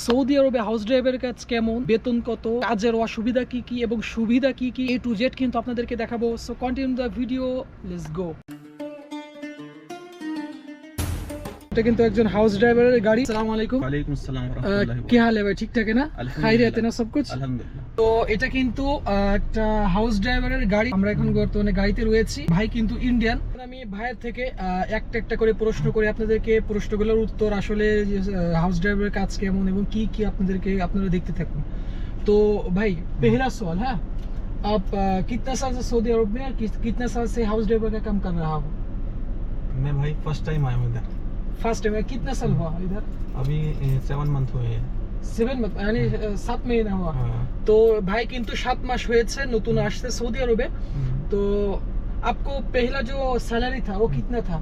Saudi আরবে house ড্রাইভারের কাজ কেমন, বেতন কত, কাজের অসুবিধা কি কি এবং সুবিধা কি কি, A to Z কিন্তু আপনাদেরকে দেখাবো। So continue the video, let's go. এটা কিন্তু একজন হাউস ড্রাইভারের গাড়ি। আসসালামু আলাইকুম। वालेकुम अस्सलाम व रहमतुल्लाहि কি হাল है ভাই, ঠিক থাকে না? খাইরিয়াত না সব কিছু? আলহামদুলিল্লাহ। তো এটা কিন্তু একটা হাউস ড্রাইভারের গাড়ি। আমরা এখন বর্তমানে গাড়িতে রয়েছি। ভাই কিন্তু ইন্ডিয়ান। আমি ভাইয়ের থেকে একটা একটা করে প্রশ্ন করে আপনাদেরকে প্রশ্নগুলোর উত্তর, আসলে হাউস ড্রাইভারের কাজ কেমন এবং কি কি আপনারা দেখতে থাকুন। तो भाई पहला सवाल है, आप कितना साल से सऊदी अरब में और कितना साल से हाउस ड्राइवर का काम कर रहा हो? मैं भाई फर्स्ट टाइम आया हूँ इधर। First time. कितना साल हुआ इधर? अभी 7 मंथ हुए हैं। 7 मंथ यानी 7 महीना हुआ। तो भाई किंतु 7 मास হয়েছে নতুন আসছে সৌদি আরবে। तो आपको पहला जो सैलरी था वो कितना था?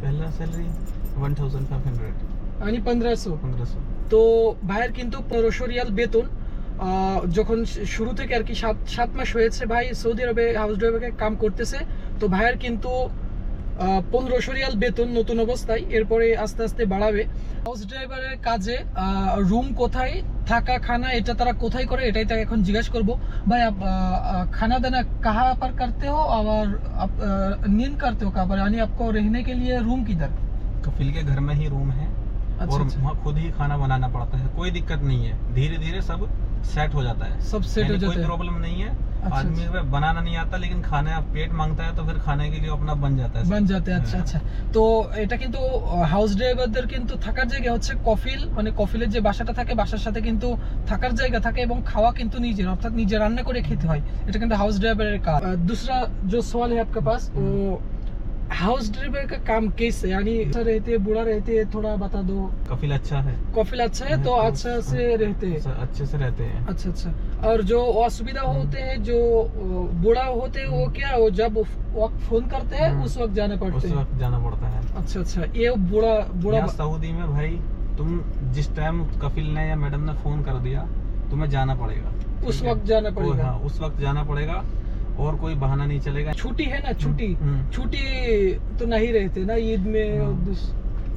पहला सैलरी 1500 यानी 1500। তো ভাইয়ের কিন্তু 1500 রিয়াল বেতন। যখন শুরু থেকে আর কি 7 মাস হয়েছে ভাই সৌদি আরবে হাউস ড্রাইভারে কাম করতেছে। তো ভাইয়ের কিন্তু 1500 রিয়াল বেতন নতুন অবস্থায়, এরপরে আস্তে আস্তে বাড়াবে। হাউস ড্রাইভারের কাজে রুম কোথায়, থাকা খানা এটা তারা কোথায় করে, এটাই তাকে এখন জিজ্ঞাসা করবো। भाई आप खाना दाना कहाँ पर करते हो और आप नींद करते हो कहाँ पर, यानी आपको रहने के लिए रूम किधर? कफिल के घर में ही रूम है। अच्छा, और अच्छा। वहाँ खुद ही खाना बनाना पड़ता है। कोई दिक्कत नहीं है, धीरे धीरे सब सेट हो जाता है। सब सेट हो जाता कोई है। प्रॉब्लम नहीं है। अच्छा, आदमी को बनाना नहीं आता, लेकिन खाना पेट मांगता है तो फिर खाने के लिए अपना बन जाता है। बन जाते हैं। अच्छा अच्छा। তো এটা কিন্তু হাউস ড্রাইভারদের কিন্তু থাকার জায়গা হচ্ছে কফিল, মানে কফিলের যে বাসাটা থাকে বাসার সাথে কিন্তু থাকার জায়গা থাকে এবং খাওয়া কিন্তু নিজের, অর্থাৎ নিজে রান্না করে খেতে হয়। এটা কিন্তু হাউস ড্রাইভারের কাজ। दूसरा जो सवाल है आपके पास, वो हाउस ड्राइवर का काम कैसे, यानी अच्छा रहते हैं, बुरा रहते हैं, थोड़ा बता दो। कफिल अच्छा है, कफिल अच्छा है तो अच्छा से रहते हैं। अच्छे से रहते हैं। अच्छा अच्छा। और जो असुविधा होते हैं, जो बुरा होते हैं, वो क्या, वो जब वक्त फोन करते हैं उस वक्त जाना उस पड़ते हैं। वक्त जाना पड़ता है। अच्छा अच्छा। ये बुरा यहाँ सऊदी में भाई तुम जिस टाइम कफिल ने या मैडम ने फोन कर दिया तुम्हें जाना पड़ेगा, उस वक्त जाना पड़ेगा। हाँ, उस वक्त जाना पड़ेगा और कोई बहाना नहीं चलेगा। छुट्टी है ना, छुट्टी तो नहीं रहते ना ईद में।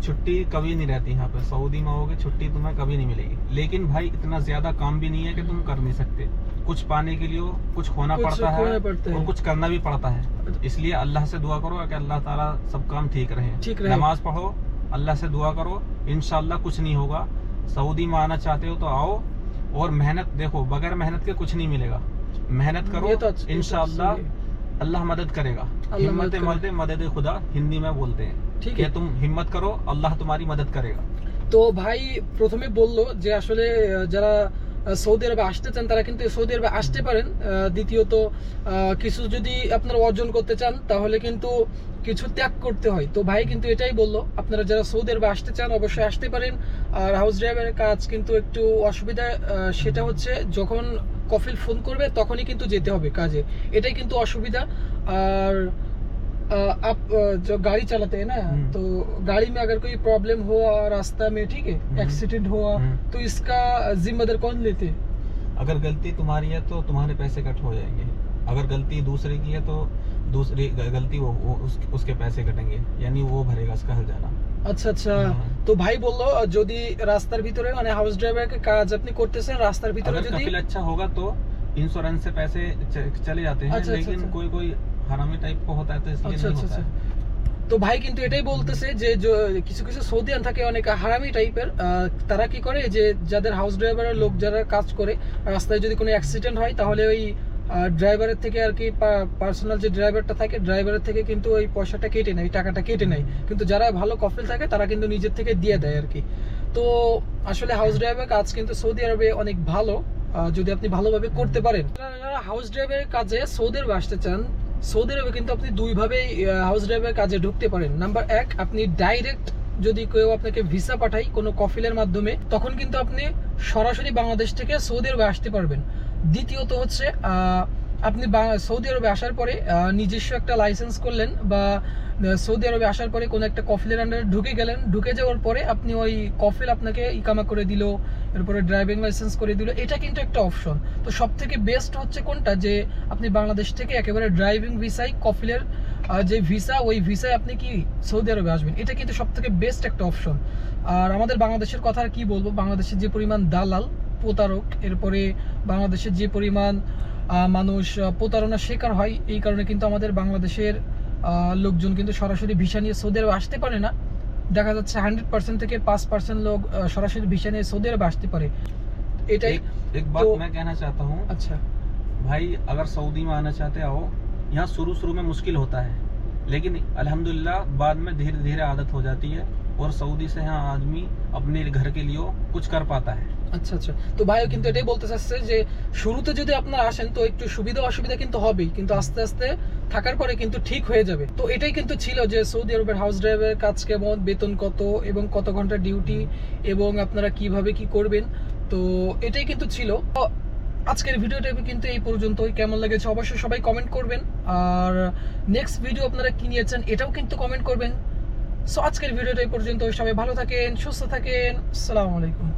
छुट्टी कभी नहीं रहती यहाँ पे। सऊदी में होगे छुट्टी तुम्हें कभी नहीं मिलेगी। लेकिन भाई इतना ज्यादा काम भी नहीं है कि तुम कर नहीं सकते। कुछ पाने के लिए कुछ खोना पड़ता है और कुछ करना भी पड़ता है। इसलिए अल्लाह से दुआ करो कि अल्लाह ताला सब काम ठीक रहे। नमाज पढ़ो, अल्लाह से दुआ करो, इंशाल्लाह कुछ नहीं होगा। सऊदी में आना चाहते हो तो आओ और मेहनत देखो, बगैर मेहनत के कुछ नहीं मिलेगा। मेहनत करो, इंशाल्लाह अल्लाह मदद करेगा। हिम्मत मदद खुदा हिंदी में बोलते हैं। ठीक है, तुम हिम्मत करो, अल्लाह तुम्हारी मदद करेगा। তো ভাই প্রথমে বললো যে আসলে যারা সৌদি আরবে আসতে চান তারা কিন্তু সৌদি আরবে আসতে পারেন। দ্বিতীয়ত কিছু যদি আপনারা অর্জন করতে চান তাহলে কিন্তু কিছু ত্যাগ করতে হয়। তো ভাই কিন্তু এটাই বললো, আপনারা যারা সৌদি আরবে আসতে চান অবশ্যই আসতে পারেন। আর হাউস ড্রাইভারের কাজ কিন্তু একটু অসুবিধা, সেটা হচ্ছে যখন কফিল ফোন করবে তখনই কিন্তু যেতে হবে কাজে, এটাই কিন্তু অসুবিধা। আর आप जो गाड़ी चलाते हैं ना, तो गाड़ी में अगर कोई प्रॉब्लम हुआ रास्ता में, ठीक है, एक्सीडेंट हुआ, तो इसका जिम्मेदार कौन लेते हैं? अगर गलती तुम्हारी है तो तुम्हारे पैसे कट हो जाएंगे। अगर गलती दूसरे की है तो दूसरी गलती उसके पैसे कटेंगे, यानी वो भरेगा इसका हल जाना। আচ্ছা আচ্ছা। তো ভাই বললো যদি রাস্তার ভিতরে মানে হাউস ড্রাইভারের কাজ আপনি করতেছেন রাস্তার ভিতরে, যদি कफिल अच्छा होगा तो इंश्योरेंस से पैसे चले जाते हैं। लेकिन कोई হারামি টাইপ होता है तो इसलिए नहीं होता है। তো ভাই কিন্তু এটাই বলতেছে যে কিছু কিছু সৌদিয়ান থাকে অনেক হারামি টাইপের, তারা কি করে যে যাদের হাউস ড্রাইভারের লোক যারা কাজ করে রাস্তায় যদি কোনো অ্যাক্সিডেন্ট হয় তাহলে ওই ড্রাইভারের থেকে আর কি পার্সোনাল যে ড্রাইভারটা থাকে ড্রাইভারের থেকে কিন্তু ওই পয়সাটা কেটে নেয়, টাকাটা কেটে নেয়। কিন্তু যারা ভালো কফিল থাকে তারা কিন্তু নিজের থেকে দিয়ে দেয় আর কি। তো আসলে হাউস ড্রাইভার কাজ কিন্তু সৌদি আরবে অনেক ভালো যদি আপনি ভালোভাবে করতে পারেন। যারা হাউস ড্রাইভারের কাজে সৌদি আরবে আসতে চান, সৌদি আরবে কিন্তু আপনি দুইভাবেই হাউস ড্রাইভারের কাজে ঢুকতে পারেন। নাম্বার 1, আপনি ডাইরেক্ট যদি কেউ আপনাকে ভিসা পাঠায় কোনো কফিলের মাধ্যমে তখন কিন্তু আপনি সরাসরি বাংলাদেশ থেকে সৌদি আরবে আসতে পারবেন। দ্বিতীয়ত হচ্ছে আপনি সৌদি আরবে আসার পরে নিজস্ব একটা লাইসেন্স করলেন বা সৌদি আরবে আসার পরে কোনো একটা কফিলের আন্ডারে ঢুকে গেলেন, ঢুকে যাওয়ার পরে আপনি ওই কফিল আপনাকে ইকামা করে দিল, এরপরে ড্রাইভিং লাইসেন্স করে দিল, এটা কিন্তু একটা অপশন। তো সব থেকে বেস্ট হচ্ছে কোনটা, যে আপনি বাংলাদেশ থেকে একেবারে ড্রাইভিং ভিসায় কফিলের যে ভিসা, ওই ভিসায় আপনি কি সৌদি আরবে আসবেন, এটা কিন্তু সব থেকে বেস্ট একটা অপশন। আর আমাদের বাংলাদেশের কথা আর কি বলবো, বাংলাদেশের যে পরিমাণ দালাল, প্রতারক, এরপরে বাংলাদেশের যে পরিমাণ মানুষ প্রতারণার শিকার হয়, এই কারণে কিন্তু আমাদের বাংলাদেশের লোকজন কিন্তু সরাসরি ভিসা নিয়ে সৌদি আরবে আসতে পারে না। দেখা যাচ্ছে 100% থেকে 5% লোক সরাসরি ভিসা নিয়ে সৌদি আরবে আসতে পারে। এটাই एक बात मैं कहना चाहता हूँ, আচ্ছা भाई अगर सऊदी में आना चाहते आओ। यहाँ शुरू में मुश्किल होता है, लेकिन अल्हम्दुलिल्लाह बाद में धीरे धीरे आदत हो जाती है और सऊदी से यहाँ आदमी अपने घर के लिए कुछ कर पाता है। আচ্ছা আচ্ছা, তো ভাইও কিন্তু এটাই বলতে চাচ্ছে যে শুরুতে যদি আপনারা আসেন তো একটু সুবিধা অসুবিধা কিন্তু হবেই, কিন্তু আস্তে আস্তে থাকার পরে কিন্তু ঠিক হয়ে যাবে। তো এটাই কিন্তু ছিল যে সৌদি আরবের হাউস ড্রাইভারের কাজ কেমন, বেতন কত এবং কত ঘন্টা ডিউটি এবং আপনারা কিভাবে কি করবেন, তো এটাই কিন্তু ছিল। তো আজকের ভিডিওটা কিন্তু এই পর্যন্তই। কেমন লেগেছে অবশ্যই সবাই কমেন্ট করবেন, আর নেক্সট ভিডিও আপনারা কি নিয়েছেন এটাও কিন্তু কমেন্ট করবেন। সো আজকের ভিডিওটা এই পর্যন্ত, সবাই ভালো থাকেন, সুস্থ থাকেন, আসসালামু আলাইকুম।